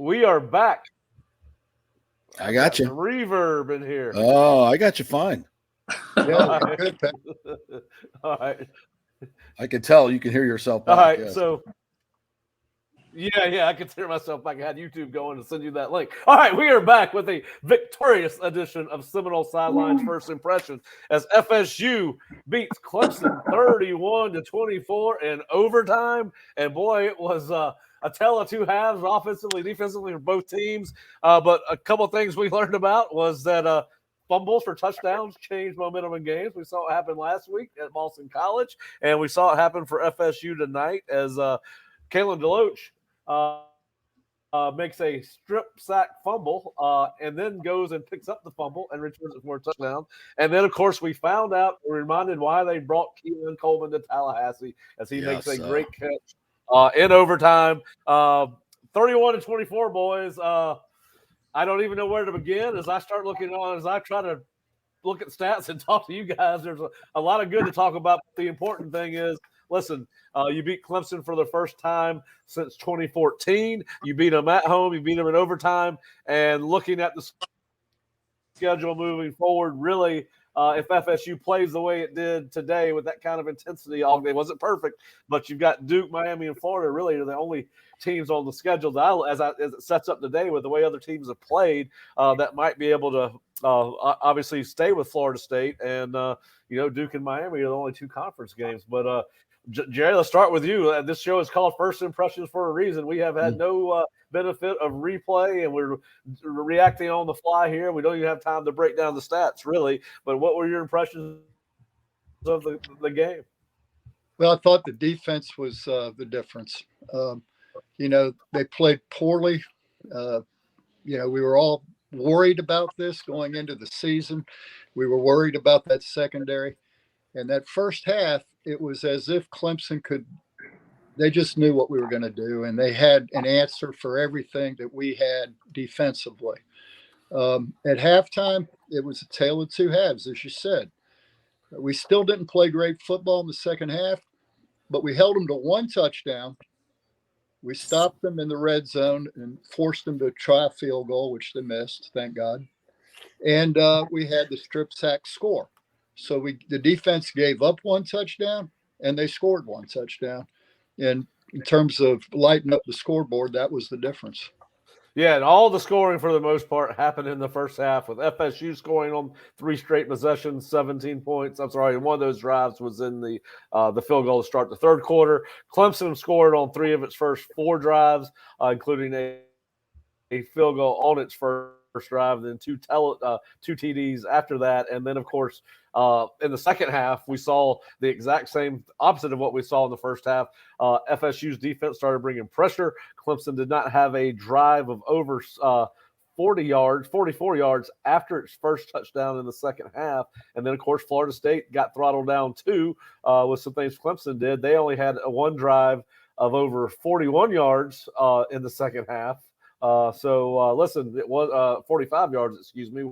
we are back. I got you. Reverb in here. Oh, I got you fine. Yeah, good. All right. I can tell you can hear yourself back. All right, yes. so yeah, I can hear myself back. I had YouTube going to send you that link. All right, we are back with a victorious edition of Seminole Sidelines First Impressions as FSU beats Clemson 31-24 in overtime. And boy, it was a tale of two halves, offensively, defensively for both teams. But a couple of things we learned about was that fumbles for touchdowns change momentum in games. We saw it happen last week at Boston College, and we saw it happen for FSU tonight as Kalen DeLoach makes a strip sack fumble and then goes and picks up the fumble and returns it for a touchdown. And then, of course, we found out, we're reminded why they brought Keelan Coleman to Tallahassee as he makes a great catch in overtime. 31-24, boys. I don't even know where to begin as I start looking on, as I try to look at stats and talk to you guys. There's a lot of good to talk about. The important thing is, listen, you beat Clemson for the first time since 2014. You beat them at home. You beat them in overtime. And looking at the schedule moving forward, really, if FSU plays the way it did today with that kind of intensity all day, wasn't perfect, but you've got Duke, Miami, and Florida really are the only teams on the schedule that as it sets up today with the way other teams have played that might be able to obviously stay with Florida State. And, Duke and Miami are the only two conference games. But, Jerry, let's start with you. This show is called First Impressions for a reason. We have had no benefit of replay, and we're reacting on the fly here. We don't even have time to break down the stats, really. But what were your impressions of the game? Well, I thought the defense was the difference. They played poorly. We were all worried about this going into the season. We were worried about that secondary. And that first half, it was as if Clemson they just knew what we were going to do, and they had an answer for everything that we had defensively. At halftime, it was a tale of two halves, as you said. We still didn't play great football in the second half, but we held them to one touchdown. We stopped them in the red zone and forced them to try a field goal, which they missed, thank God. And we had the strip sack score. So the defense gave up one touchdown, and they scored one touchdown. And in terms of lighting up the scoreboard, that was the difference. Yeah, and all the scoring for the most part happened in the first half, with FSU scoring on 3 straight possessions, 17 points. I'm sorry, one of those drives was in the field goal to start the third quarter. Clemson scored on 3 of its first 4 drives, including a field goal on its first drive, then 2 TDs after that. And then, of course, in the second half, we saw the exact same opposite of what we saw in the first half. FSU's defense started bringing pressure. Clemson did not have a drive of over 44 yards after its first touchdown in the second half. And then, of course, Florida State got throttled down too with some things Clemson did. They only had one drive of over 41 yards in the second half. Listen, it was 45 yards, excuse me,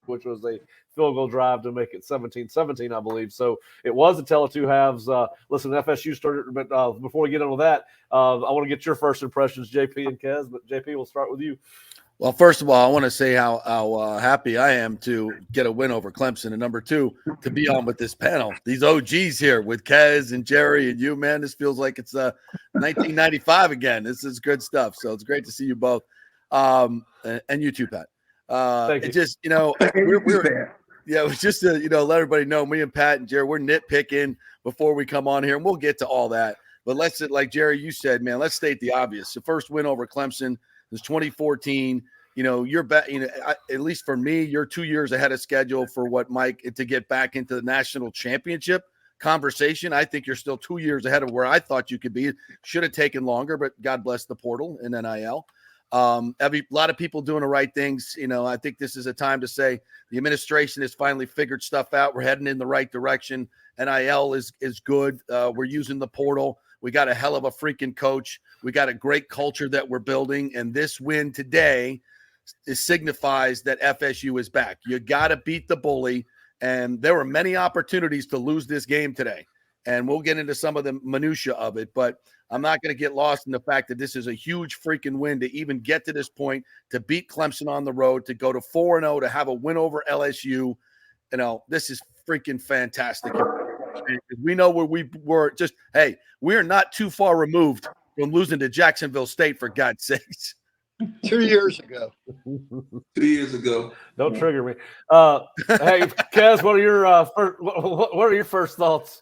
which was a field goal drive to make it 17-17, I believe. So it was a tale of two halves. Listen, FSU started, but before we get into that, I want to get your first impressions, JP and Kez, but JP, we'll start with you. Well, first of all, I want to say how happy I am to get a win over Clemson. And number 2, to be on with this panel. These OGs here with Kez and Jerry and you, man, this feels like it's 1995 again. This is good stuff. So it's great to see you both. And you too, Pat. Thank you. It just, it was just to, let everybody know, me and Pat and Jerry, we're nitpicking before we come on here, and we'll get to all that. But let's, like Jerry, you said, man, let's state the obvious. The first win over Clemson was 2014. You're at least for me, you're 2 years ahead of schedule for what Mike to get back into the national championship conversation. I think you're still 2 years ahead of where I thought you could be. Should have taken longer, but God bless the portal and NIL. A lot of people doing the right things. I think this is a time to say the administration has finally figured stuff out. We're heading in the right direction. NIL is good. We're using the portal. We got a hell of a freaking coach. We got a great culture that we're building. And this win today signifies that FSU is back. You got to beat the bully. And there were many opportunities to lose this game today. and we'll get into some of the minutia of it, but I'm not going to get lost in the fact that this is a huge freaking win to even get to this point, to beat Clemson on the road, to go to 4-0, to have a win over LSU. You know, this is freaking fantastic. We know where we were. Just, hey, we are not too far removed from losing to Jacksonville State, for God's sakes. 2 years ago. 2 years ago. Don't trigger me. Hey, Kez, what are your first thoughts?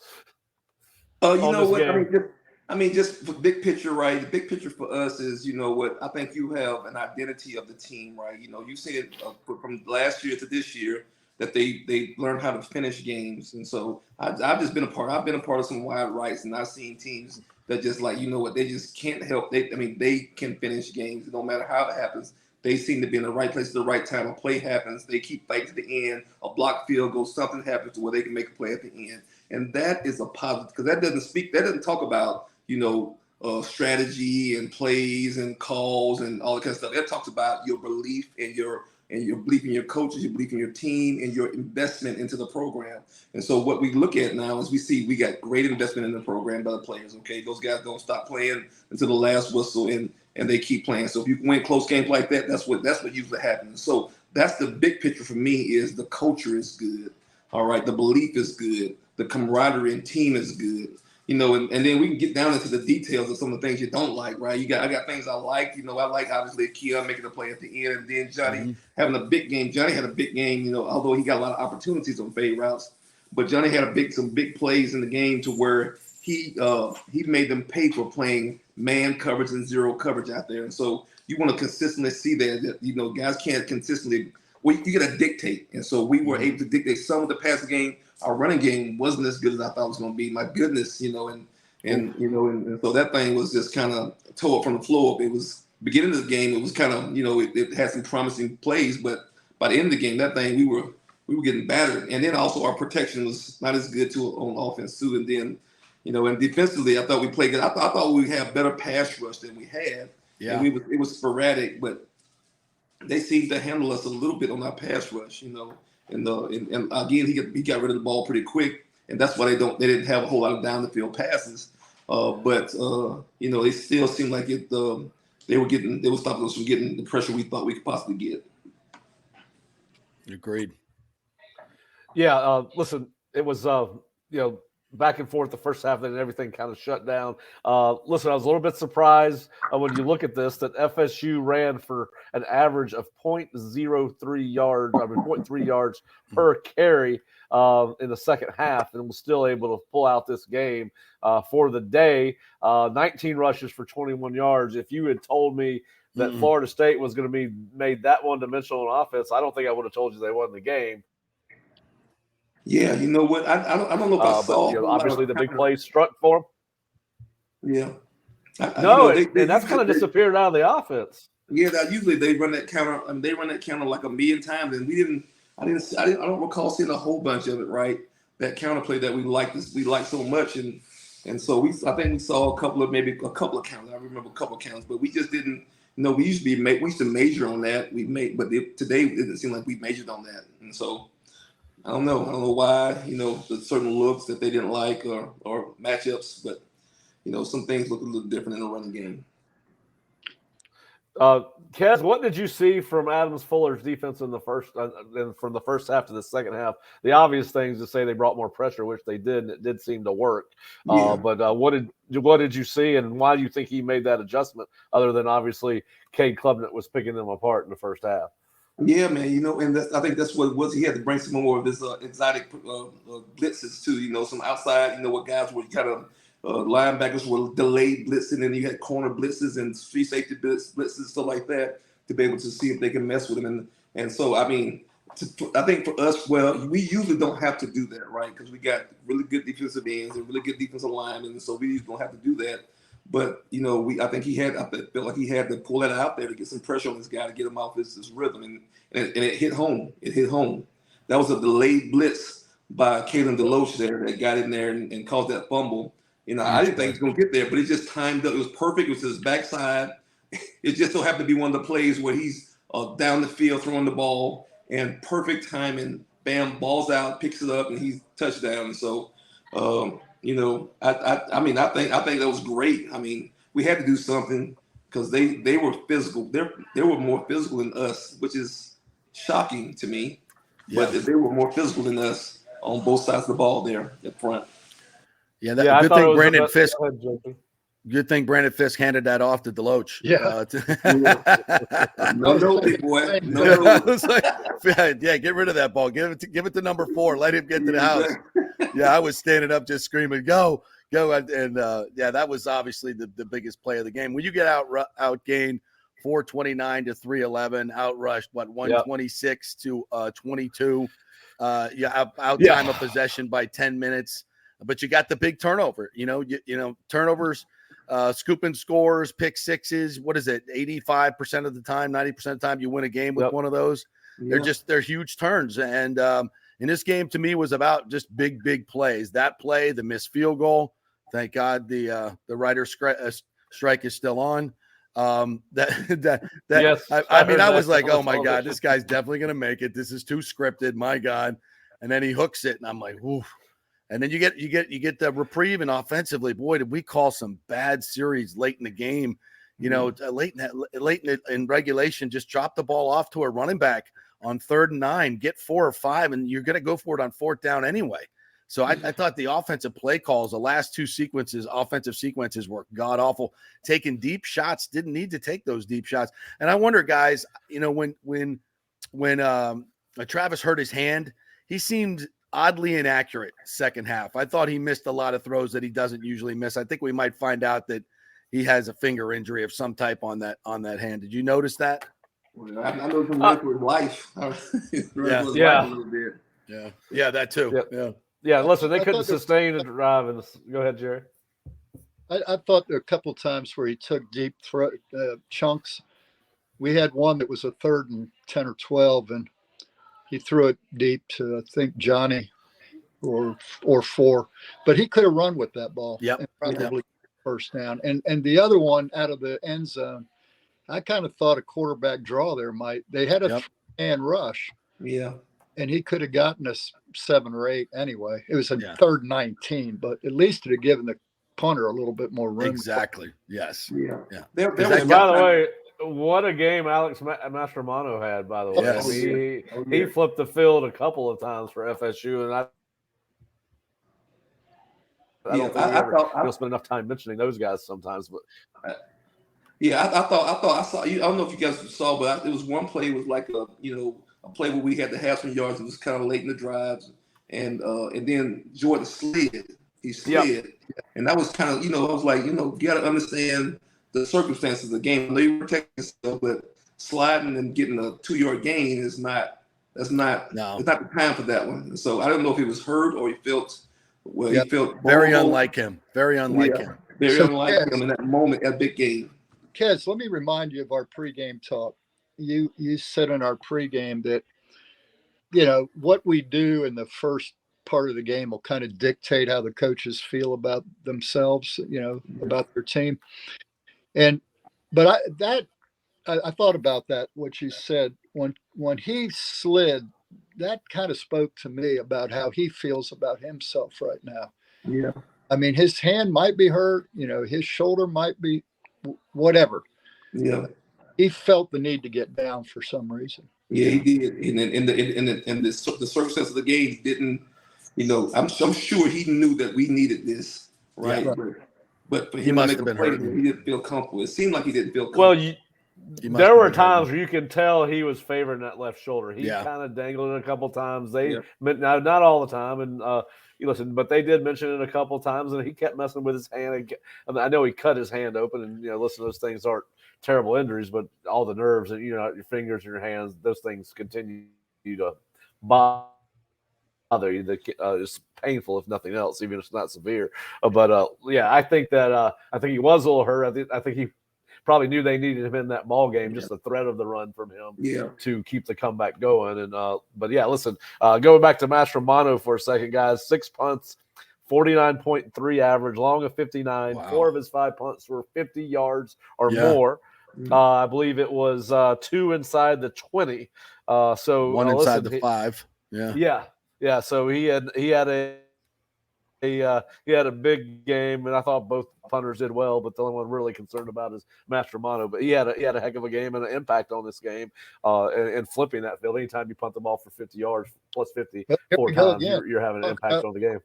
You know what? Just for big picture, right? The big picture for us is, you know what? I think you have an identity of the team, right? You know, you said from last year to this year that they learned how to finish games, and so I've just been a part. I've been a part of some wild rights, and I've seen teams that just like, you know what? They just can't help. They can finish games no matter how it happens. They seem to be in the right place at the right time. A play happens. They keep fighting to the end. A block field goal, something happens to where they can make a play at the end. And that is a positive, because that doesn't talk about, you know, strategy and plays and calls and all that kind of stuff. That talks about your belief and your belief in your coaches, your belief in your team, and your investment into the program. And so what we look at now is we got great investment in the program by the players. Okay, those guys don't stop playing until the last whistle, and they keep playing. So if you win close games like that, that's what usually happens. So that's the big picture for me, is the culture is good. All right, the belief is good. The camaraderie and team is good. You know, and then we can get down into the details of some of the things you don't like, right? I got things I like. You know, I like obviously Kia making a play at the end, and then Johnny having a big game. Johnny had a big game, you know, although he got a lot of opportunities on fade routes, but Johnny had some big plays in the game to where he made them pay for playing man coverage and zero coverage out there. And so you want to consistently see that you know, guys can't consistently. Well, you got to dictate, and so we were able to dictate some of the passing game. Our running game wasn't as good as I thought it was going to be. My goodness, you know, and so that thing was just kind of tore up from the floor. It was beginning of the game. It was kind of, you know, it had some promising plays, but by the end of the game, that thing we were getting battered. And then also our protection was not as good on offense too. And then, you know, and defensively, I thought we played good. I thought we had better pass rush than we had. Yeah, and it was sporadic, but they seemed to handle us a little bit on our pass rush, you know. And again, he got rid of the ball pretty quick, and that's why they didn't have a whole lot of down the field passes. But you know, they still seemed like they were stopping us from getting the pressure we thought we could possibly get. Agreed. Yeah, listen, it was you know, back and forth the first half, and everything kind of shut down. Listen, I was a little bit surprised when you look at this that FSU ran for an average of 0.03 yards, 0.3 yards per carry in the second half, and was still able to pull out this game for the day. 19 rushes for 21 yards. If you had told me that Florida State was going to be made that one-dimensional on offense, I don't think I would have told you they won the game. Yeah, you know what? I don't know if I saw. But, you know, obviously, the big play struck for them. Yeah. And that's kind of disappeared out of the offense. Yeah, usually they run that counter. I mean, they run that counter like a million times, and I don't recall seeing a whole bunch of it. Right, that counter play that we like so much, and so I think we saw maybe a couple of counts. I remember a couple of counts, but we just didn't. You know, we used to measure on that. Today it didn't seem like we measured on that, and so. I don't know why, you know, the certain looks that they didn't like or matchups, but, you know, some things look a little different in the running game. Kez, what did you see from Adams Fuller's defense in the first from the first half to the second half? The obvious things to say they brought more pressure, which they did, and it did seem to work. Yeah. But what did you see, and why do you think he made that adjustment, other than obviously Cade Klubnik was picking them apart in the first half? Yeah, man, you know, and I think that's what it was. He had to bring some more of his exotic blitzes too. You know, some outside, you know, what guys were kind of linebackers were delayed blitzing, and you had corner blitzes and free safety blitzes, stuff like that, to be able to see if they can mess with him. And so, I mean, I think for us, well, we usually don't have to do that, right? Because we got really good defensive ends and really good defensive linemen, so we usually don't have to do that. But, you know, I felt like he had to pull that out there to get some pressure on this guy to get him off his rhythm. And it hit home. It hit home. That was a delayed blitz by Kalen DeLoach there that got in there and caused that fumble. You know, I didn't think he was going to get there, but it just timed up. It was perfect. It was his backside. It just so happened to be one of the plays where he's down the field throwing the ball, and perfect timing. Bam, ball's out, picks it up, and he's touchdown. And so, You know, I mean, I think that was great. I mean, we had to do something because they were physical. They were more physical than us, which is shocking to me. Yeah. But they were more physical than us on both sides of the ball there up front. Yeah, I good thought thing Brandon Fisk. Good thing Brandon Fisk handed that off to Deloach. Yeah. No, big boy. No. Yeah, get rid of that ball. Give it to number 4. Let him get to the house. Yeah, I was standing up just screaming, "Go, go!" And yeah, that was obviously the biggest play of the game. When you get outgained 429 to 311, outrushed 126 to 22. Out time of possession by 10 minutes. But you got the big turnover. You know, turnovers. Scooping scores, pick sixes. What is it? 85% of the time, 90% of the time you win a game with one of those. Yeah. They're huge turns. And in this game, to me, was about just big plays. That play, the missed field goal. Thank God the writer's strike is still on. Yes, I mean, I was like, oh my God, this guy's definitely gonna make it. This is too scripted, my God. And then he hooks it, and I'm like, oof. And then you get the reprieve, and offensively, boy, did we call some bad series late in the game. You know, late in regulation, just drop the ball off to a running back on 3rd and 9, get 4 or 5, and you're going to go for it on 4th down anyway. So I thought the offensive play calls, the last 2 offensive sequences were god awful. Taking deep shots, didn't need to take those deep shots. And I wonder, guys, you know, when Travis hurt his hand, he seemed oddly inaccurate second half. I thought he missed a lot of throws that he doesn't usually miss. I think we might find out that he has a finger injury of some type on that hand. Did you notice that? Well, I know him run for his life. Yeah, that too. Yeah. Listen, they couldn't sustain a drive. Go ahead, Jerry. I thought there were a couple of times where he took deep chunks. We had one that was a 3rd and 10 or 12, and he threw it deep to, I think, Johnny or 4, but he could have run with that ball and probably first down. And the other one out of the end zone, I kind of thought a quarterback draw there they had a hand rush. Yeah. And he could have gotten us 7 or 8 anyway. It was a 3rd and 19, but at least it had given the punter a little bit more room. Exactly. Yes. Yeah. By the way, what a game Alex Mastromano had, by the way. Yes. I mean, he flipped the field a couple of times for FSU, and I don't think we'll spend enough time mentioning those guys sometimes. But I thought I saw you. I don't know if you guys saw, but it was one play. It was like a play where we had to have some yards. It was kind of late in the drives, and then Jordan slid. He slid, and that was kind of I was like, you got to understand the circumstances of the game. They protect yourself, but sliding and getting a 2-yard gain is not. It's not the time for that one. So I don't know if he was hurt or he felt. Well, he felt very unlike him. Very unlike him. Very unlike him in that moment, that big game. Kez, let me remind you of our pregame talk. You said in our pregame that what we do in the first part of the game will kind of dictate how the coaches feel about themselves, about their team. But I thought about that, what you said when he slid. That kind of spoke to me about how he feels about himself right now. Yeah. I mean, his hand might be hurt, his shoulder might be whatever. Yeah. He felt the need to get down for some reason. Yeah, he did. And the circumstance of the game didn't, I'm sure he knew that we needed this, right? Yeah. But for he him must to have make been a hurt. play, he didn't feel comfortable. It seemed like he didn't feel comfortable. Well, there were times where you could tell he was favoring that left shoulder. He kind of dangled it a couple times. Now, not all the time, and but they did mention it a couple times, and he kept messing with his hand. I know he cut his hand open, and listen, those things aren't terrible injuries, but all the nerves and your fingers and your hands, those things continue to bother you. It's painful if nothing else, even if it's not severe. I think that I think he was a little hurt. I think he probably knew they needed him in that ball game, just the threat of the run from him to keep the comeback going. And listen, going back to Mastromano for a second, guys, 6 punts, 49.3 average, long of 59. Wow. 4 of his 5 punts were 50 yards or more. I believe it was 2 inside the 20. So 1 inside the 5. Yeah. So he had he had a big game, and I thought both punters did well. But the only one really concerned about is Mastromanno. But he had a heck of a game and an impact on this game, and flipping that field. Anytime you punt the ball for 50 yards plus 50 4 times, you're having an impact on the game.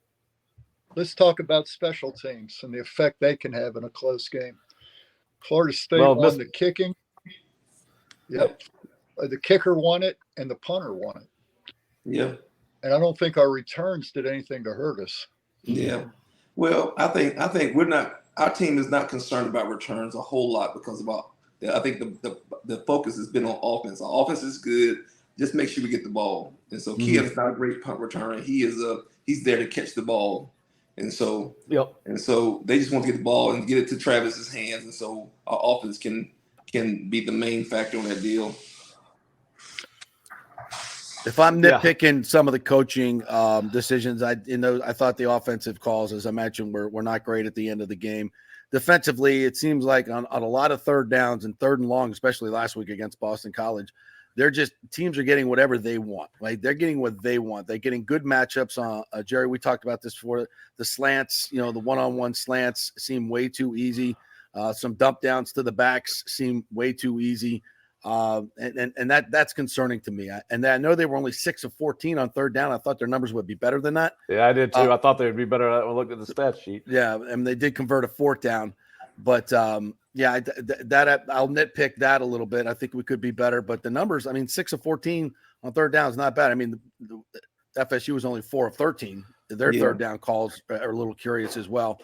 Let's talk about special teams and the effect they can have in a close game. Florida State won the kicking. Yep. The kicker won it, and the punter won it. Yeah. And I don't think our returns did anything to hurt us. Yeah. Well, I think our team is not concerned about returns a whole lot because I think the focus has been on offense. Our offense is good. Just make sure we get the ball. And so Kez is not a great punt returner. He's there to catch the ball. And so they just want to get the ball and get it to Travis's hands. And so our offense can be the main factor on that deal. If I'm nitpicking some of the coaching decisions, I thought the offensive calls, as I mentioned, were not great at the end of the game. Defensively, it seems like on a lot of third downs and third and long, especially last week against Boston College, teams are getting whatever they want. Right? They're getting what they want. They're getting good matchups. Jerry, we talked about this before. The slants, the one-on-one slants seem way too easy. Some dump downs to the backs seem way too easy. And that's concerning to me. I know they were only 6 of 14 on third down. I thought their numbers would be better than that. Yeah, I did too. I thought they would be better when I looked at the stat sheet. Yeah, and they did convert a fourth down, but I'll nitpick that a little bit. I think we could be better, but the numbers, 6 of 14 on third down is not bad. The FSU was only 4 of 13. Their third down calls are a little curious as well.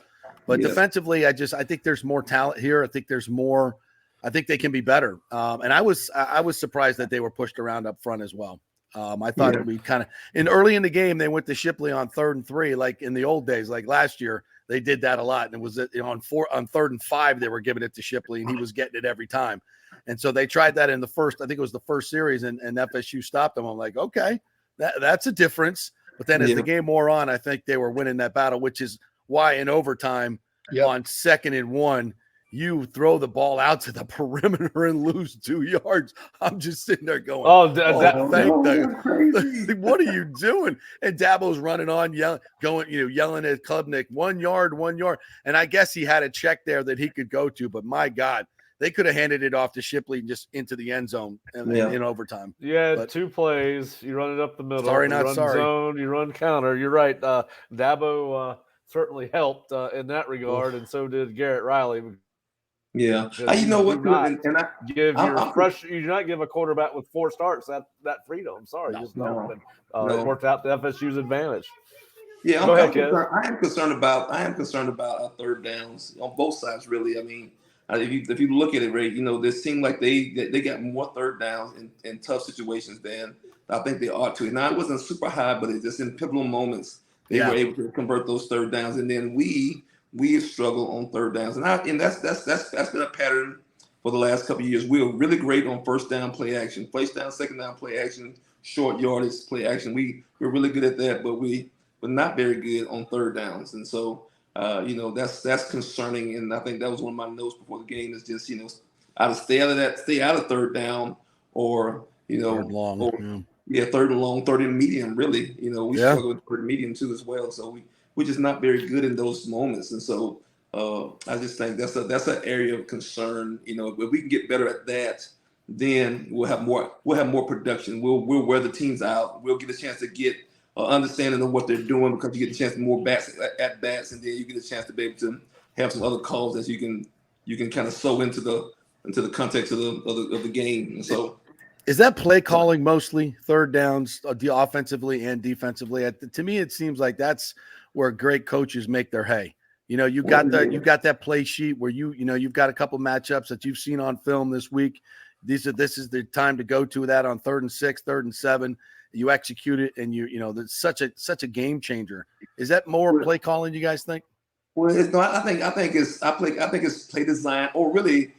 But defensively, I think there's more talent here. I think they can be better. And I was surprised that they were pushed around up front as well. I thought we kind of early in the game, they went to Shipley on 3rd and 3, like in the old days, like last year, they did that a lot. And it was on 3rd and 5, they were giving it to Shipley and he was getting it every time. And so they tried that in the first, I think it was the first series, and FSU stopped them. I'm like, okay, that's a difference. But then as the game wore on, I think they were winning that battle, which is why in overtime on 2nd and 1, you throw the ball out to the perimeter and lose 2 yards. I'm just sitting there going, what are you doing? And Dabo's running on, yelling at Klubnik, 1 yard. And I guess he had a check there that he could go to, but my God, they could have handed it off to Shipley just into the end zone in overtime. Yeah, 2 plays. You run it up the middle. Sorry, not sorry. Zone, you run counter. You're right. Dabo certainly helped in that regard, and so did Garrett Riley. Yeah, you know what? You do not give a quarterback with 4 starts that freedom. I'm sorry, just don't. It worked out to FSU's advantage. Yeah, I am concerned about our third downs on both sides. Really, if you look at it, Ray, they seem like they got more third downs in tough situations than I think they ought to. Now it wasn't super high, but it's just in pivotal moments they were able to convert those third downs, and then we have struggled on third downs, and that's been a pattern for the last couple of years. We're really great on first down play action, first down, second down play action, short yardage play action. We're really good at that, but we're not very good on third downs, and so that's concerning. And I think that was one of my notes before the game is just either stay out of third down, or third long, third and long, third and medium. Really, we struggle with third and medium too as well. So we're just not very good in those moments, and so I just think that's an area of concern. If we can get better at that, then we'll have more production. We'll wear the teams out. We'll get a chance to get understanding of what they're doing, because you get a chance to more bats, and then you get a chance to be able to have some other calls that you can kind of sew into the context of the game. And so, is that play calling mostly third downs, offensively and defensively? To me, it seems like that's where great coaches make their hay. You've got that play sheet where you've got a couple matchups that you've seen on film this week. This is the time to go to that on 3rd and 6, 3rd and 7. You execute it, and that's such a game changer. Is that more play calling, you guys think? Well, I think it's play design, or really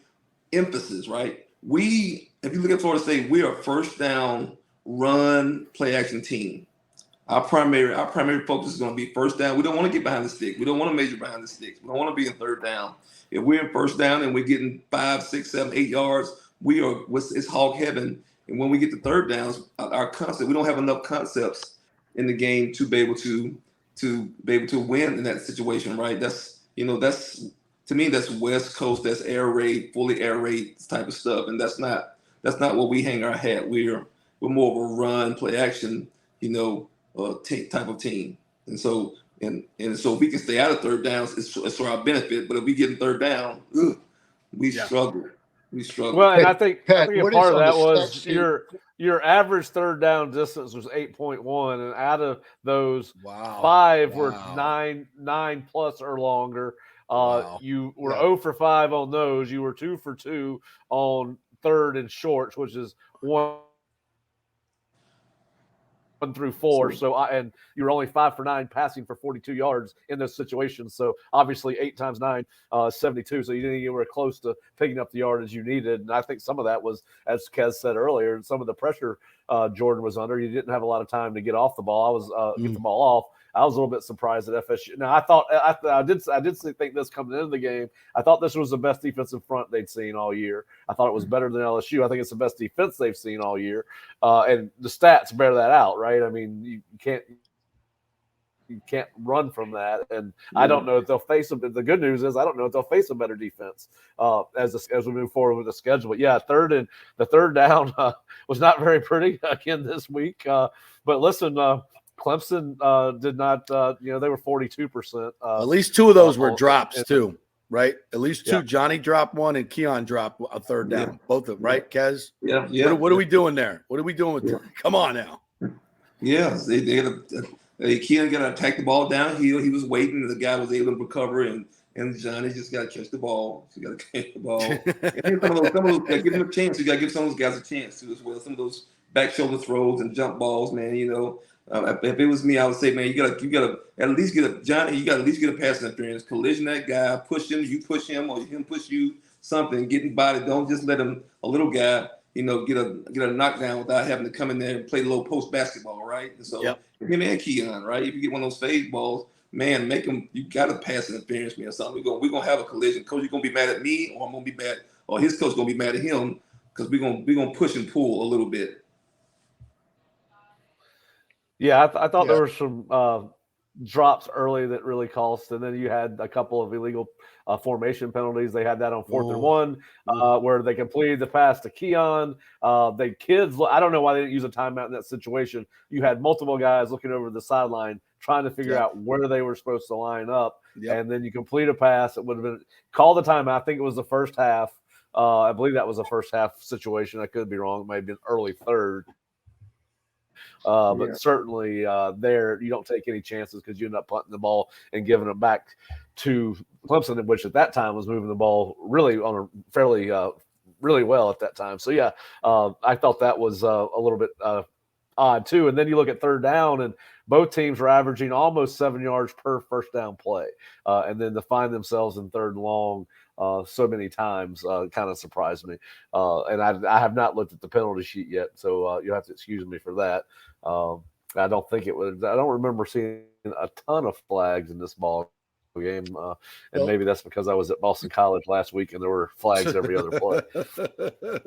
emphasis, right? If you look at Florida State, we are a first down run play action team. Our primary focus is going to be first down. We don't want to get behind the stick. We don't want to measure behind the sticks. We don't want to be in third down. If we're in first down and we're getting 5, 6, 7, 8 yards, it's hog heaven. And when we get to third downs, we don't have enough concepts in the game to be able to to be able to win in that situation, right? That's to me, that's West Coast, that's air raid, fully air raid type of stuff, and that's not what we hang our hat. We're more of a run, play action, type of team, and so if we can stay out of third downs, it's for our benefit. But if we get in third down, we struggle. We struggle. Well, and I think Pat, a part of that was your average third down distance was 8.1, and out of those, 5 were 9 plus or longer. You were 0 for 5 on those. You were 2 for 2 on third and shorts, which is 1 through 4. And you were only 5 for 9 passing for 42 yards in those situations. So obviously 8 times 9, 72. So you didn't get anywhere close to picking up the yardage you needed. And I think some of that was, as Kez said earlier, some of the pressure Jordan was under. You didn't have a lot of time to get off the ball. Get the ball off. I was a little bit surprised at FSU. Now, I did think this coming into the game. I thought this was the best defensive front they'd seen all year. I thought it was better than LSU. I think it's the best defense they've seen all year. And the stats bear that out, right? I mean, you can't run from that. And I don't know if they'll face them. The good news is I don't know if they'll face a better defense as we move forward with the schedule. But yeah, the third down was not very pretty again this week. But listen, Clemson did not, they were 42%. At least 2 of those were drops too, right? At least 2. Yeah. Johnny dropped 1 and Keon dropped a third down. Yeah. Both of them, right, Kez? Yeah. What are we doing there? What are we doing with Come on now. Yeah, Keon got to attack the ball downhill. He was waiting. The guy was able to recover, and Johnny just got to catch the ball. So you got to catch the ball. And some of those give him a chance. You got to give some of those guys a chance too as well. Some of those back shoulder throws and jump balls, man. If it was me, I would say, man, you gotta at least get a pass interference, collision that guy, push him, you push him, or him push you, something, getting body. Don't just let him, a little guy, get a knockdown without having to come in there and play a little post basketball, right? And so him and Keon, right? If you get one of those fade balls, man, you gotta pass interference me or something. We're gonna have a collision. Coach, you're gonna be mad at me, or I'm gonna be mad, or his coach gonna be mad at him, because we're gonna push and pull a little bit. Yeah, I thought there were some drops early that really cost, and then you had a couple of illegal formation penalties. They had that on 4th and 1, where they completed the pass to Keon. I don't know why they didn't use a timeout in that situation. You had multiple guys looking over the sideline trying to figure out where they were supposed to line up, and then you complete a pass. It would have been called a timeout. I think it was the first half. I believe that was a first half situation. I could be wrong. It might have been early third. But certainly there you don't take any chances because you end up punting the ball and giving it back to Clemson, which at that time was moving the ball really on a fairly really well at that time. So yeah, I thought that was a little bit odd too. And then you look at third down, and both teams were averaging almost 7 yards per first down play, and then to find themselves in third and long so many times kind of surprised me. And I have not looked at the penalty sheet yet, so you'll have to excuse me for that. I don't think it was. I don't remember seeing a ton of flags in this ball game, and maybe that's because I was at Boston College last week and there were flags every other play.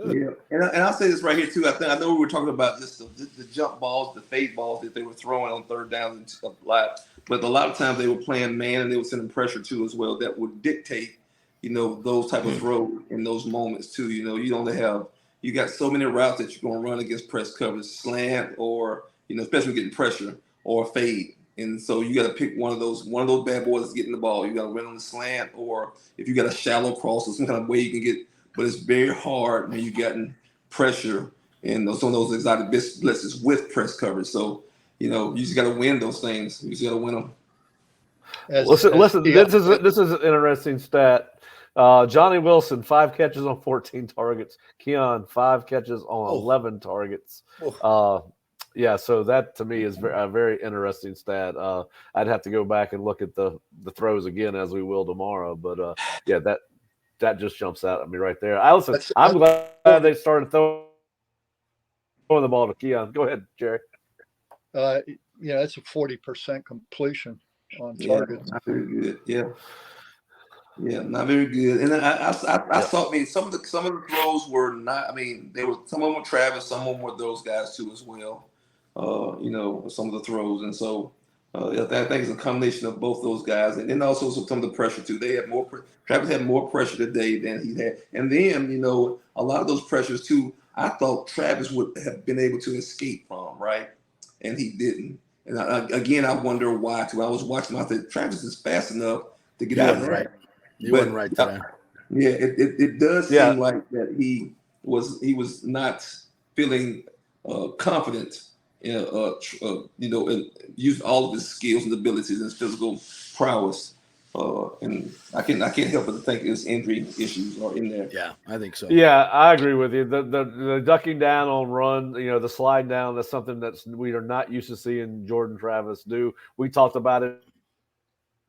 Yeah, and I'll say this right here too. I know we were talking about just the jump balls, the fade balls that they were throwing on third down and stuff like that. But a lot of times they were playing man and they were sending pressure too as well. That would dictate, those type of throws in those moments too. You got so many routes that you're going to run against press coverage, slant, or especially getting pressure or fade. And so you got to pick one of those bad boys that's getting the ball. You got to run on the slant, or if you got a shallow cross or some kind of way you can get. But it's very hard when you getting pressure and some of those exotic blitzes with press coverage. So you just got to win those things. You just got to win them. Listen. This is an interesting stat. Johnny Wilson, 5 catches on 14 targets. Keon, 5 catches on 11 targets. Yeah, so that to me is a very interesting stat. I'd have to go back and look at the throws again, as we will tomorrow. But yeah, that just jumps out at me right there. I'm glad they started throwing the ball to Keon. Go ahead, Jerry. It's a 40% completion on target. Not very good. Yeah, not very good. And then I saw. I mean, some of the throws were not. I mean, some of them were Travis, some of them were those guys too as well. Some of the throws, and so I think it's a combination of both those guys, and then also some of the pressure too. They had more. Travis had more pressure today than he had, and then a lot of those pressures too. I thought Travis would have been able to escape from, right, and he didn't. And I wonder why too. I was watching him. I said Travis is fast enough to get out of there. Right. You weren't right today. Yeah, it does seem like that he was not feeling confident. And use all of his skills and abilities and his physical prowess. And I can't help but to think his injury issues are in there. Yeah, I think so. Yeah, I agree with you. The ducking down on run, the slide down, that's something we are not used to seeing Jordan Travis do. We talked about it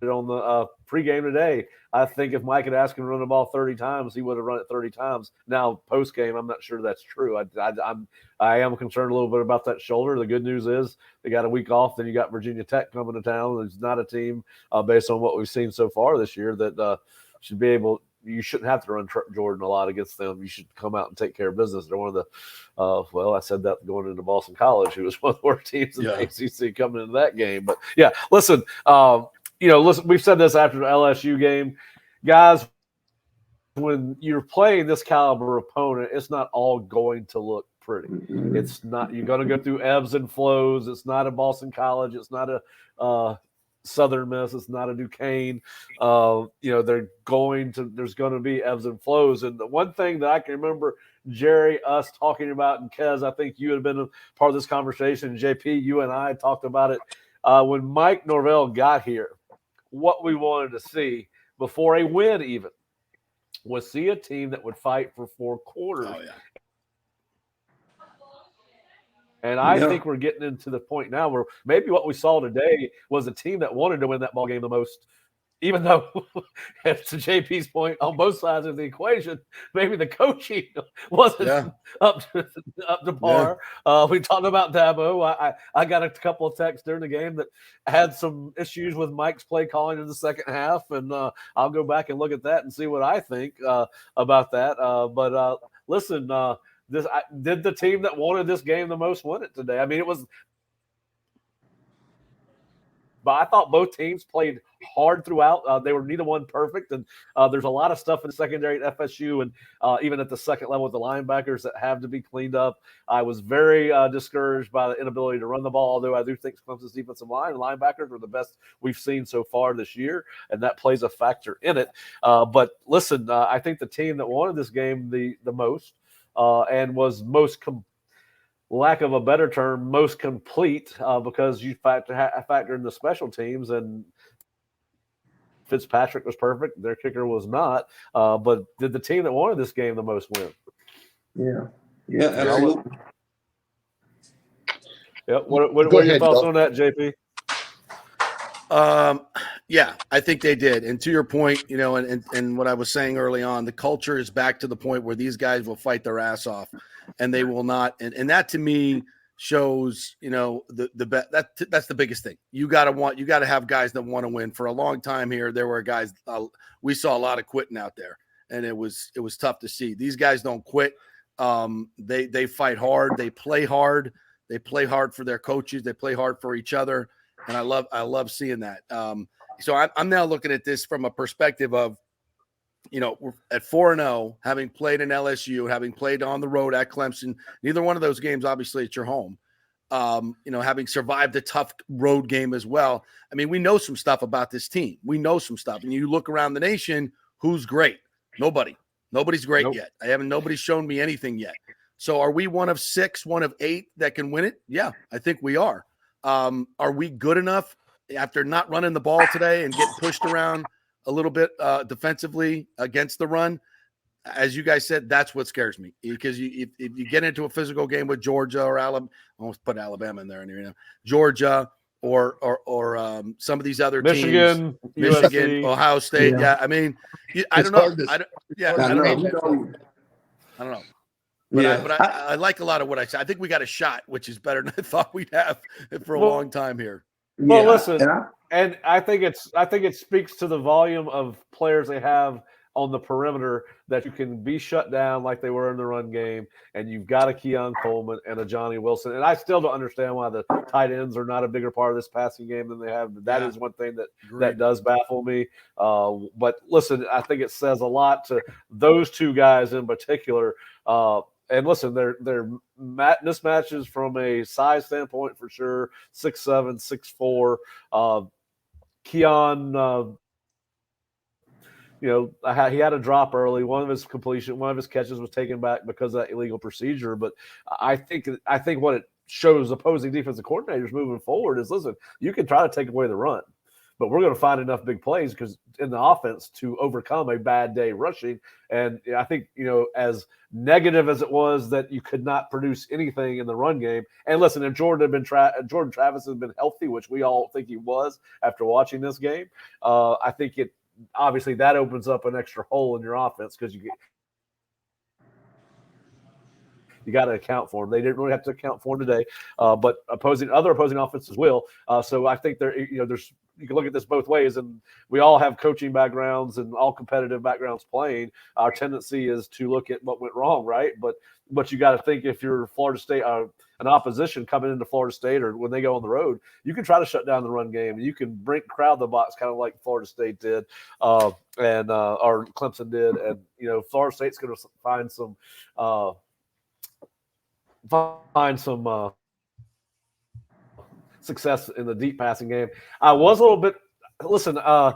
on the pregame today. I think if Mike had asked him to run the ball 30 times, he would have run it 30 times. Now, post-game, I'm not sure that's true. I am concerned a little bit about that shoulder. The good news is they got a week off. Then you got Virginia Tech coming to town. It's not a team, based on what we've seen so far this year, that should be able – you shouldn't have to run Jordan a lot against them. You should come out and take care of business. They're one of the I said that going into Boston College, who was one of the worst teams in the ACC coming into that game. But, yeah, listen – listen, we've said this after the LSU game. Guys, when you're playing this caliber opponent, it's not all going to look pretty. It's not – you're going to go through ebbs and flows. It's not a Boston College. It's not a Southern Miss. It's not a Duquesne. There's going to be ebbs and flows. And the one thing that I can remember, Jerry, us talking about, and Kez, I think you had been a part of this conversation. JP, you and I talked about it. When Mike Norvell got here, what we wanted to see before a win even was see a team that would fight for 4 quarters. Oh, yeah. And I think we're getting into the point now where maybe what we saw today was a team that wanted to win that ball game the most, even though, to JP's point, on both sides of the equation, maybe the coaching wasn't up to par. Yeah. We talked about Dabo. I got a couple of texts during the game that had some issues with Mike's play calling in the second half, and I'll go back and look at that and see what I think about that. But listen, did the team that wanted this game the most win it today? I mean, it was – but I thought both teams played hard throughout. They were neither one perfect, and there's a lot of stuff in the secondary at FSU and even at the second level with the linebackers that have to be cleaned up. I was very discouraged by the inability to run the ball, although I do think Clemson's defensive line and linebackers were the best we've seen so far this year, and that plays a factor in it. But listen, I think the team that wanted this game the most and was most lack of a better term, most complete, because you factor in the special teams, and Fitzpatrick was perfect. Their kicker was not. But did the team that wanted this game the most win? Yeah, absolutely. Yeah. What are your thoughts on that, JP? Yeah, I think they did. And to your point, and what I was saying early on, the culture is back to the point where these guys will fight their ass off, and they will not. And that to me shows, that's the biggest thing. You got to have guys that want to win. For a long time here, there were guys. We saw a lot of quitting out there, and it was tough to see. These guys don't quit. They fight hard. They play hard. They play hard for their coaches. They play hard for each other. And I love seeing that. So I'm now looking at this from a perspective of, we're at 4-0, having played in LSU, having played on the road at Clemson. Neither one of those games, obviously, at your home. Having survived a tough road game as well. I mean, we know some stuff about this team. We know some stuff. And you look around the nation, who's great? Nobody. Nobody's great yet. Nobody's shown me anything yet. So are we one of 6, one of 8 that can win it? Yeah, I think we are. Are we good enough after not running the ball today and getting pushed around a little bit defensively against the run? As you guys said, that's what scares me, because if you get into a physical game with Georgia or Alabama, almost put Alabama in there, Georgia or some of these other Michigan, teams, Michigan, Ohio State. Yeah, I mean, I don't know. I don't know. But I like a lot of what I said. I think we got a shot, which is better than I thought we'd have for a long time here. Well, listen, and I think it speaks to the volume of players they have on the perimeter that you can be shut down like they were in the run game, and you've got a Keon Coleman and a Johnny Wilson. And I still don't understand why the tight ends are not a bigger part of this passing game than they have. But that is one thing that does baffle me. But listen, I think it says a lot to those two guys in particular. And listen, they're mismatches from a size standpoint for sure. 6'7", 6'4". Keon, he had a drop early. One of his catches was taken back because of that illegal procedure. But I think what it shows opposing defensive coordinators moving forward is, listen, you can try to take away the run, but we're going to find enough big plays because in the offense to overcome a bad day rushing. And I think, as negative as it was that you could not produce anything in the run game. And listen, if Jordan Travis has been healthy, which we all think he was after watching this game, I think obviously that opens up an extra hole in your offense because you got to account for them. They didn't really have to account for them today, but other opposing offenses will. So I think you can look at this both ways, and we all have coaching backgrounds and all competitive backgrounds playing. Our tendency is to look at what went wrong, right? But you got to think if you're Florida State, an opposition coming into Florida State, or when they go on the road, you can try to shut down the run game, and you can crowd the box kind of like Florida State did, or Clemson did, and Florida State's going to find some success in the deep passing game. I was a little bit. Listen, I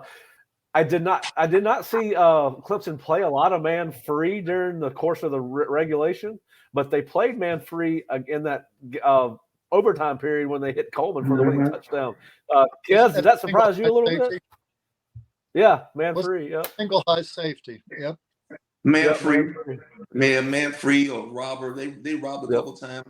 did not see Clemson play a lot of man free during the course of the regulation, but they played man free in that overtime period when they hit Coleman for the winning touchdown. Kez, did that surprise you a little bit? Yeah, man free. Yep. Single high safety. Yep. Man free or robber. They robbed a couple times.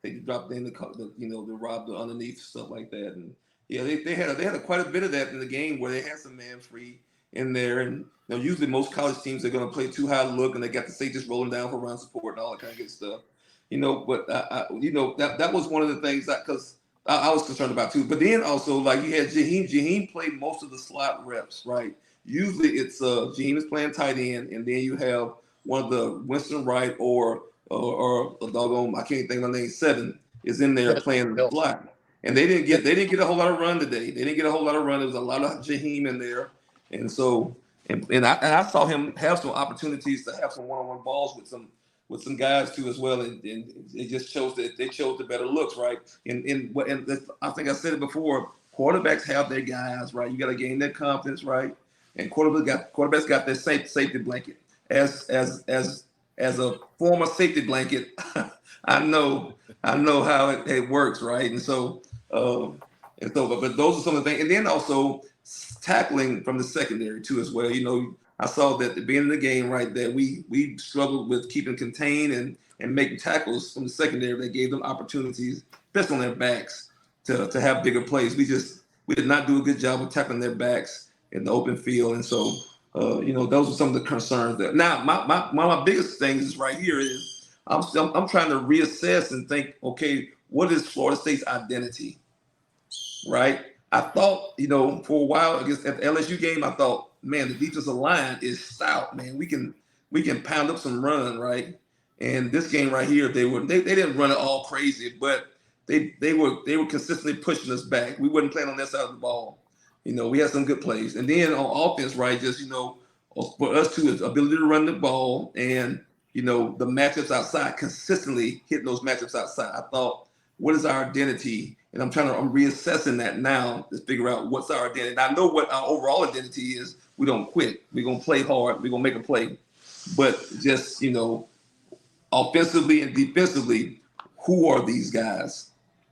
They dropped in they robbed the underneath, stuff like that. And yeah, they had quite a bit of that in the game where they had some man free in there. And usually most college teams are going to play too high look, and they got the safeties rolling down for run support and all that kind of good stuff. But that was one of the things because I was concerned about too. But then also, like, you had Jaheim. Jaheim played most of the slot reps, right? Usually it's Jaheim is playing tight end, and then you have one of the Winston Wright or a doggone, I can't think of my name, 7 is in there playing the slot. And they didn't get a whole lot of run today. They didn't get a whole lot of run. There was a lot of Jaheim in there. And so and I saw him have some opportunities to have some one-on-one balls with some guys too as well. And they just chose the better looks, right? And I think I said it before, quarterbacks have their guys, right? You got to gain their confidence, right? And quarterbacks got their safety blanket. As a former safety blanket, I know how it works, right? And so, but those are some of the things. And then also tackling from the secondary too, as well. I saw that at the beginning of the game, right, that we struggled with keeping contained and making tackles from the secondary that gave them opportunities, especially on their backs, to have bigger plays. We did not do a good job of tackling their backs in the open field, and so. Those are some of the concerns there. Now, one of my biggest things is right here is I'm trying to reassess and think, okay, what is Florida State's identity, right? I thought, for a while, I guess at the LSU game, I thought, man, the defensive line is stout, man. We can pound up some run, right? And this game right here, they didn't run it all crazy, but they were consistently pushing us back. We wasn't playing on that side of the ball. We had some good plays. And then on offense, right, just, for us too, is ability to run the ball and, the matchups outside, consistently hitting those matchups outside. I thought, what is our identity? And I'm reassessing that now to figure out what's our identity. And I know what our overall identity is. We don't quit. We're going to play hard. We're going to make a play. But just, offensively and defensively, who are these guys?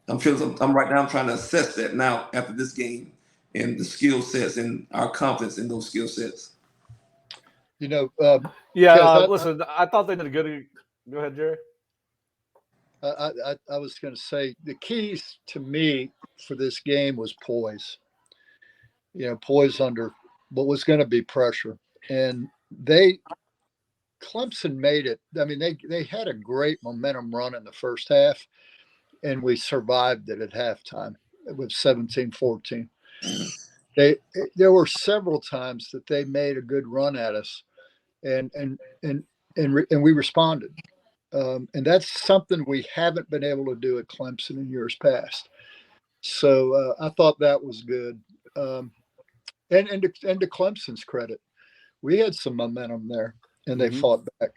I'm right now, I'm trying to assess that now after this game. And the skill sets and our confidence in those skill sets. Listen, I thought they did a good. Go ahead, Jerry. I was going to say the keys to me for this game was poise. Poise under what was going to be pressure, and Clemson made it. I mean, they had a great momentum run in the first half, and we survived it at halftime with 17-14. There were several times that they made a good run at us, and we responded. And that's something we haven't been able to do at Clemson in years past. So I thought that was good. And to Clemson's credit, we had some momentum there, and they fought back.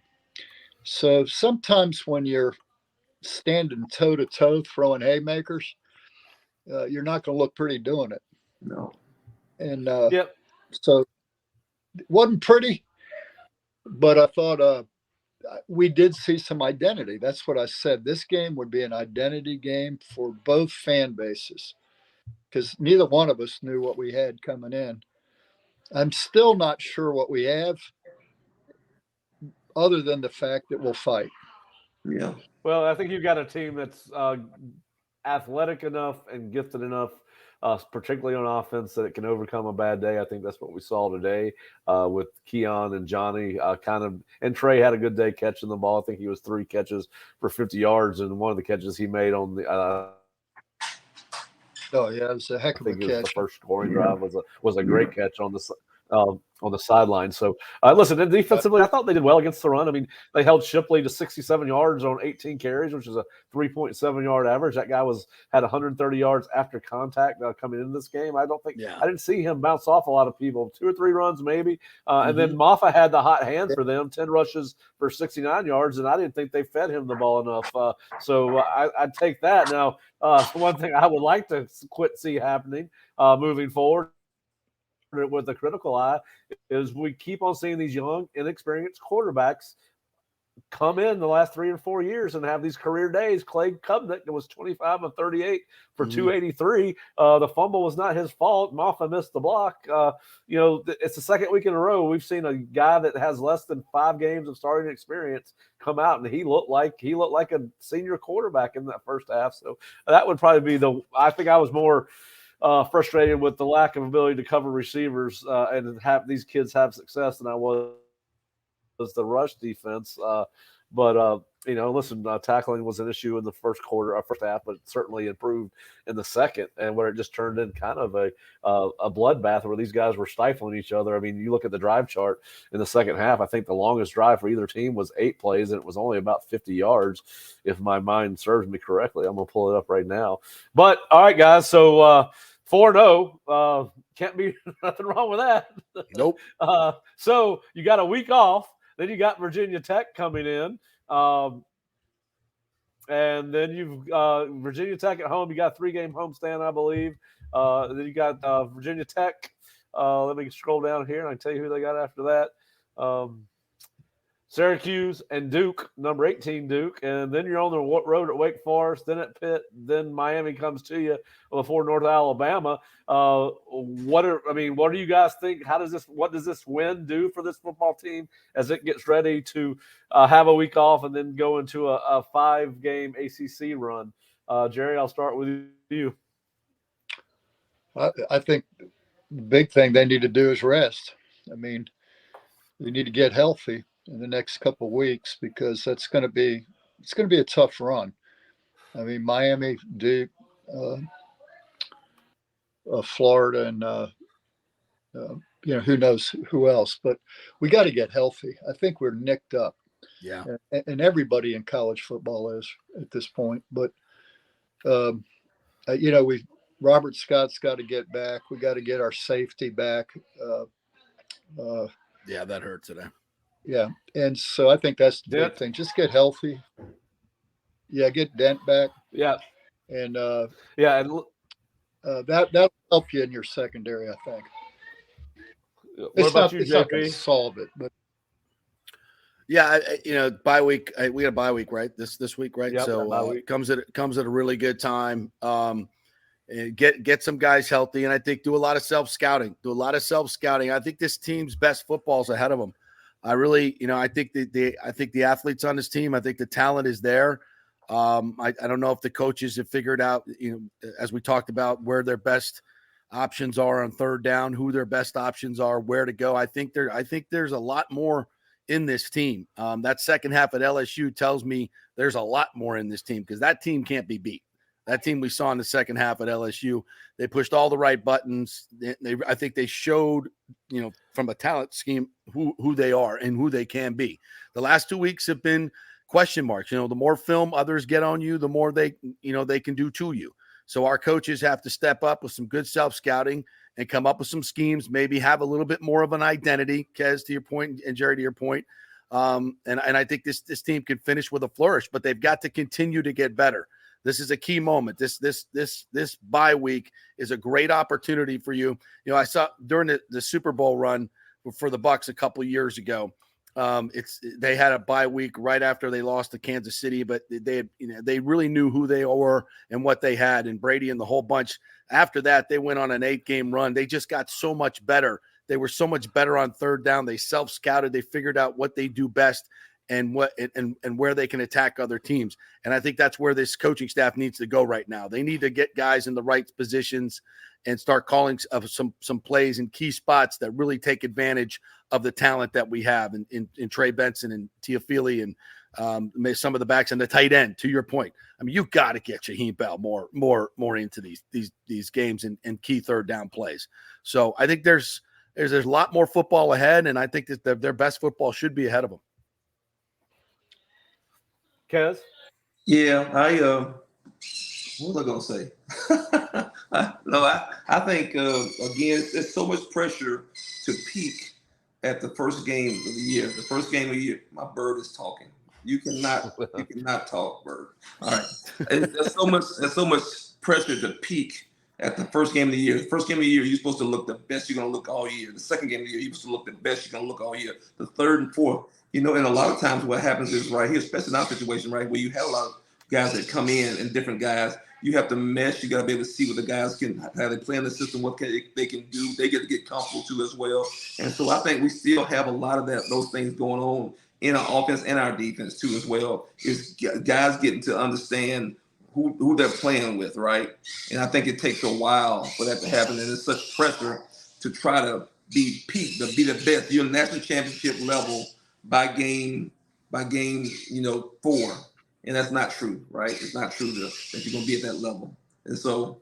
So sometimes when you're standing toe to toe throwing haymakers, you're not going to look pretty doing it. No. And so it wasn't pretty, but I thought we did see some identity. That's what I said. This game would be an identity game for both fan bases because neither one of us knew what we had coming in. I'm still not sure what we have other than the fact that we'll fight. Yeah. Well, I think you've got a team that's athletic enough and gifted enough, particularly on offense, that it can overcome a bad day. I think that's what we saw today with Keon and Johnny and Trey had a good day catching the ball. I think he was 3 catches for 50 yards, and one of the catches he made on the it was a heck of a catch. The first scoring drive was a great catch on the sideline. So, listen, and defensively, I thought they did well against the run. I mean, they held Shipley to 67 yards on 18 carries, which is a 3.7-yard average. That guy had 130 yards after contact coming into this game. I didn't see him bounce off a lot of people. 2 or 3 runs maybe. And then Maffa had the hot hand for them, 10 rushes for 69 yards, and I didn't think they fed him the ball enough. So I'd take that. Now, one thing I would like to see happening moving forward with a critical eye is we keep on seeing these young, inexperienced quarterbacks come in the last 3 or 4 years and have these career days. Clay Kubnick was 25 of 38 for 283. The fumble was not his fault. Maffa missed the block. It's the second week in a row we've seen a guy that has less than 5 games of starting experience come out, and he looked like a senior quarterback in that first half. So that would probably be I think I was more frustrated with the lack of ability to cover receivers and have these kids have success than I was the rush defense. Listen, tackling was an issue in the first half, but it certainly improved in the second, and where it just turned in kind of a bloodbath where these guys were stifling each other. I mean, you look at the drive chart in the second half, I think the longest drive for either team was 8 plays, and it was only about 50 yards, if my mind serves me correctly. I'm going to pull it up right now. But, all right, guys, so 4-0, can't be nothing wrong with that. Nope. So you got a week off. Then you got Virginia Tech coming in. And then you've Virginia Tech at home. You got a 3-game homestand, I believe. Then you got Virginia Tech. Let me scroll down here, and I can tell you who they got after that. Syracuse and Duke, number 18 Duke. And then you're on the road at Wake Forest, then at Pitt, then Miami comes to you before North Alabama. What do you guys think? What does this win do for this football team as it gets ready to have a week off and then go into a 5-game ACC run? Jerry, I'll start with you. I think the big thing they need to do is rest. I mean, they need to get healthy in the next couple of weeks because it's going to be a tough run. I mean, Miami, Duke, Florida, and who knows who else. But we got to get healthy. I think we're nicked up. Yeah, and everybody in college football is at this point. But Robert Scott's got to get back. We got to get our safety back. Yeah, that hurt today. Yeah, and so I think that's the big thing. Just get healthy. Yeah, get Dent back. Yeah, and and that'll help you in your secondary, I think. What about you, it's not going JP? to solve it, but yeah, bye week. We had a bye week, right? This week, right? Yep, so it comes at a really good time. Get some guys healthy, and I think do a lot of self scouting. I think this team's best football is ahead of them. I really, I think the athletes on this team, I think the talent is there. I don't know if the coaches have figured out, as we talked about, where their best options are on third down, who their best options are, where to go. I think there's a lot more in this team. That second half at LSU tells me there's a lot more in this team because that team can't be beat. That team we saw in the second half at LSU, they pushed all the right buttons. I think they showed, from a talent scheme who they are and who they can be. The last 2 weeks have been question marks. The more film others get on you, the more they can do to you. So our coaches have to step up with some good self-scouting and come up with some schemes, maybe have a little bit more of an identity, Kez, to your point, and Jerry, to your point. And I think this team can finish with a flourish, but they've got to continue to get better. This is a key moment. This bye week is a great opportunity for you. I saw during the Super Bowl run for the Bucs a couple of years ago. They had a bye week right after they lost to Kansas City, but they really knew who they were and what they had, and Brady and the whole bunch. After that, they went on an 8-game run. They just got so much better. They were so much better on third down. They self-scouted. They figured out what they do best and where they can attack other teams. And I think that's where this coaching staff needs to go right now. They need to get guys in the right positions and start calling of some plays in key spots that really take advantage of the talent that we have in Trey Benson and Teofili and some of the backs and the tight end. To your point, I mean, you've got to get Shaheem Bell more into these games and key third down plays. So I think there's a lot more football ahead, and I think that their best football should be ahead of them. Kez? Yeah, what was I going to say? I think, again, there's so much pressure to peak at the first game of the year. The first game of the year, my bird is talking. You cannot talk, bird. All right. There's so much pressure to peak at the first game of the year. The first game of the year, you're supposed to look the best you're going to look all year. The second game of the year, you're supposed to look the best you're going to look all year. The third and fourth. And a lot of times what happens is right here, especially in our situation, right, where you have a lot of guys that come in and different guys, you have to mesh. You got to be able to see what the guys can, how they play in the system, what they can do. They get to get comfortable too as well. And so I think we still have a lot of those things going on in our offense and our defense too as well. Is guys getting to understand who they're playing with, right? And I think it takes a while for that to happen. And it's such pressure to try to be peak, to be the best. You're national championship level by game 4. And that's not true, right? It's not true that you're going to be at that level. And so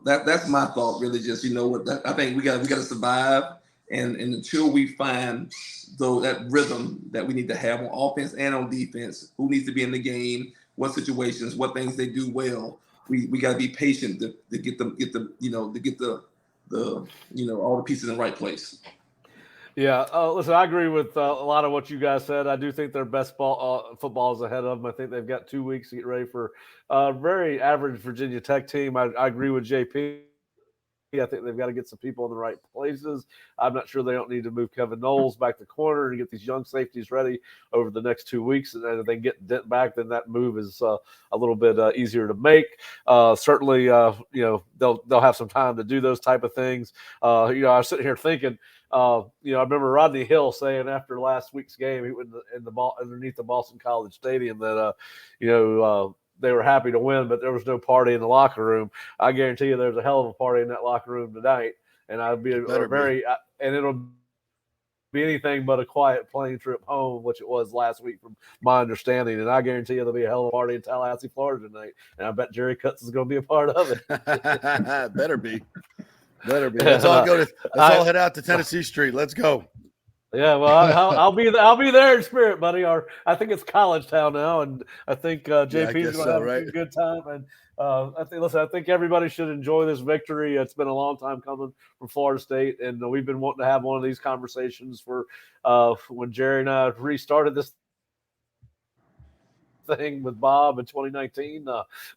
that's my thought, really. Just, I think we got to survive. And until we find that rhythm that we need to have on offense and on defense, who needs to be in the game, what situations, what things they do well, we got to be patient to get all the pieces in the right place. Yeah, listen, I agree with a lot of what you guys said. I do think their best football is ahead of them. I think they've got 2 weeks to get ready for a very average Virginia Tech team. I agree with JP. I think they've got to get some people in the right places. I'm not sure they don't need to move Kevin Knowles back to corner and get these young safeties ready over the next 2 weeks. And then if they get Dent back, then that move is a little bit easier to make. Certainly, they'll have some time to do those type of things. I was sitting here thinking, I remember Rodney Hill saying after last week's game, he went in the ball underneath the Boston College Stadium that, they were happy to win, but there was no party in the locker room. I guarantee you there's a hell of a party in that locker room tonight. And it'll be anything but a quiet plane trip home, which it was last week from my understanding. And I guarantee you there'll be a hell of a party in Tallahassee, Florida tonight. And I bet Jerry Kutz is going to be a part of it. Better be. Let's all head out to Tennessee Street. Let's go. Yeah, well, I'll be there in spirit, buddy. Or I think it's College Town now, and I think JP's going to have a good time. And I think everybody should enjoy this victory. It's been a long time coming from Florida State, and we've been wanting to have one of these conversations for when Jerry and I restarted this thing with Bob in 2019.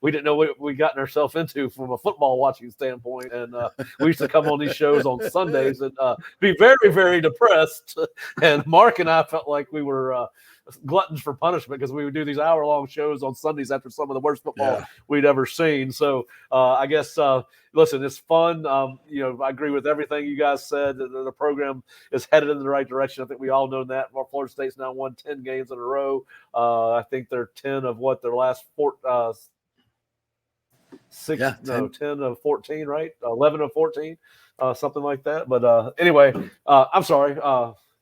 We didn't know what we gotten ourselves into from a football watching standpoint, and we used to come on these shows on Sundays and be very, very depressed. And Mark and I felt like we were gluttons for punishment because we would do these hour-long shows on Sundays after some of the worst football we'd ever seen. So I guess listen, it's fun. I agree with everything you guys said. The program is headed in the right direction. I think we all know that. Florida State's now won 10 games in a row. I think they're 10 of their last 10 of 14, right? 11 of 14, something like that. But anyway, I'm sorry.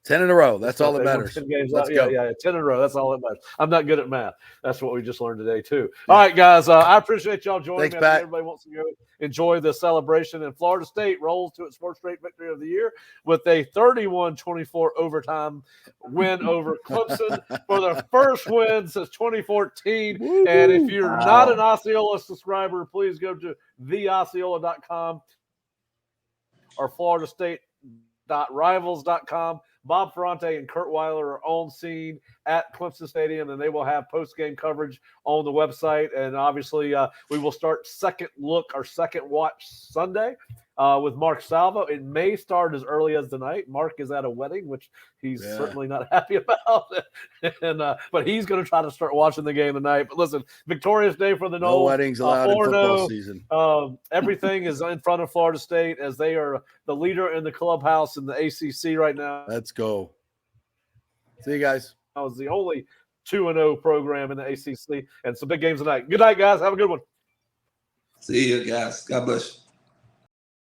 10 in a row. That's all that matters. 10 games. Let's go. Yeah, 10 in a row. That's all that matters. I'm not good at math. That's what we just learned today, too. All right, guys. I appreciate y'all joining Thanks, me. Pat. Everybody wants to go enjoy the celebration. And Florida State rolls to its fourth straight victory of the year with a 31-24 overtime win over Clemson for their first win since 2014. Woo-hoo. And if you're not an Osceola subscriber, please go to theosceola.com or floridastate.rivals.com. Bob Ferrante and Kurt Weiler are on scene at Clemson Stadium, and they will have post-game coverage on the website. And obviously, we will start second watch Sunday with Mark Salvo. It may start as early as tonight. Mark is at a wedding, which he's certainly not happy about. But he's going to try to start watching the game tonight. But listen, victorious day for the Noles. No weddings allowed in football season. Everything is in front of Florida State as they are the leader in the clubhouse in the ACC right now. Let's go. See you guys. I was the only 2-0 program in the ACC, and some big games tonight. Good night, guys. Have a good one. See you guys. God bless you.